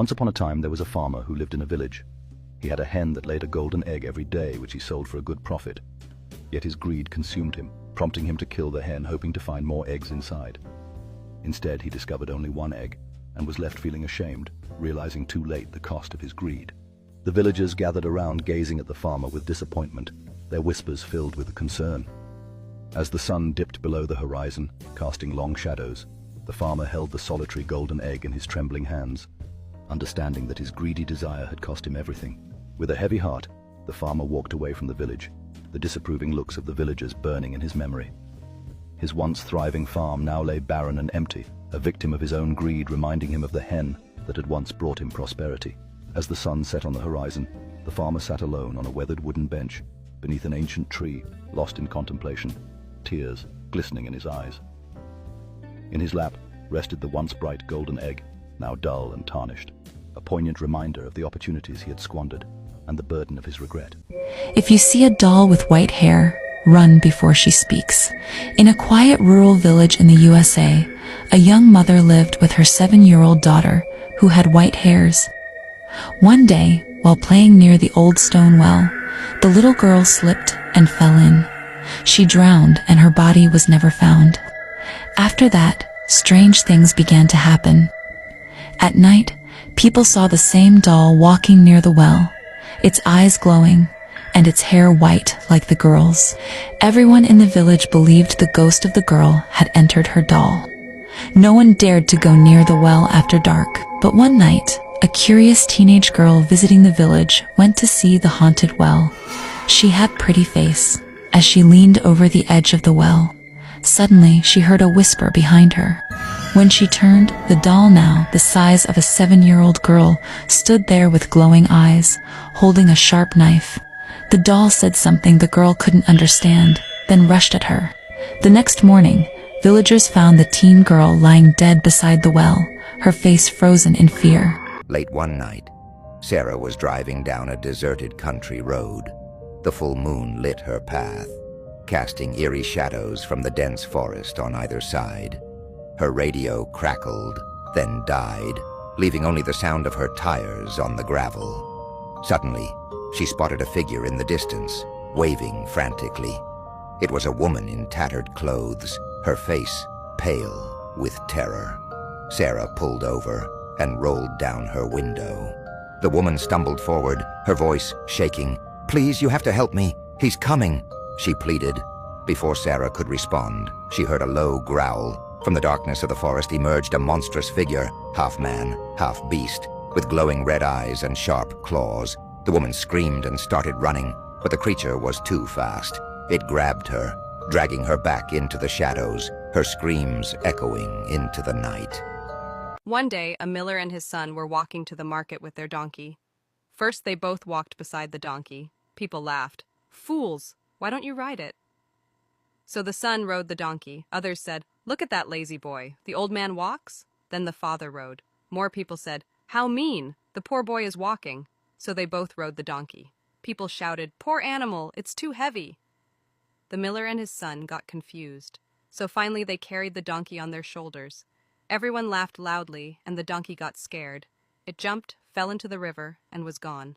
Once upon a time there was a farmer who lived in a village. He had a hen that laid a golden egg every day, which he sold for a good profit. Yet his greed consumed him, prompting him to kill the hen, hoping to find more eggs inside. Instead, he discovered only one egg, and was left feeling ashamed, realizing too late the cost of his greed. The villagers gathered around, gazing at the farmer with disappointment, their whispers filled with concern. As the sun dipped below the horizon, casting long shadows, the farmer held the solitary golden egg in his trembling hands, understanding that his greedy desire had cost him everything. With a heavy heart, the farmer walked away from the village, the disapproving looks of the villagers burning in his memory. His once thriving farm now lay barren and empty, a victim of his own greed, reminding him of the hen that had once brought him prosperity. As the sun set on the horizon, the farmer sat alone on a weathered wooden bench, beneath an ancient tree, lost in contemplation, tears glistening in his eyes. In his lap rested the once bright golden egg, now dull and tarnished, a poignant reminder of the opportunities he had squandered and the burden of his regret. If you see a doll with white hair, run before she speaks. In a quiet rural village in the USA, a young mother lived with her 7-year-old daughter who had white hairs. One day, while playing near the old stone well, the little girl slipped and fell in. She drowned and her body was never found. After that, strange things began to happen. At night, people saw the same doll walking near the well, its eyes glowing, and its hair white like the girl's. Everyone in the village believed the ghost of the girl had entered her doll. No one dared to go near the well after dark, but one night, a curious teenage girl visiting the village went to see the haunted well. She had a pretty face. As she leaned over the edge of the well, suddenly she heard a whisper behind her. When she turned, the doll, now the size of a 7-year-old girl, stood there with glowing eyes, holding a sharp knife. The doll said something the girl couldn't understand, then rushed at her. The next morning, villagers found the teen girl lying dead beside the well, her face frozen in fear. Late one night, Sarah was driving down a deserted country road. The full moon lit her path, casting eerie shadows from the dense forest on either side. Her radio crackled, then died, leaving only the sound of her tires on the gravel. Suddenly, she spotted a figure in the distance, waving frantically. It was a woman in tattered clothes, her face pale with terror. Sarah pulled over and rolled down her window. The woman stumbled forward, her voice shaking. "Please, you have to help me. He's coming," she pleaded. Before Sarah could respond, she heard a low growl. From the darkness of the forest emerged a monstrous figure, half man, half beast, with glowing red eyes and sharp claws. The woman screamed and started running, but the creature was too fast. It grabbed her, dragging her back into the shadows, her screams echoing into the night. One day, a miller and his son were walking to the market with their donkey. First, they both walked beside the donkey. People laughed. "Fools! Why don't you ride it?" So the son rode the donkey. Others said, "Look at that lazy boy. The old man walks?" Then the father rode. More people said, "How mean! The poor boy is walking." So they both rode the donkey. People shouted, "Poor animal, it's too heavy." The miller and his son got confused. So finally they carried the donkey on their shoulders. Everyone laughed loudly, and the donkey got scared. It jumped, fell into the river, and was gone.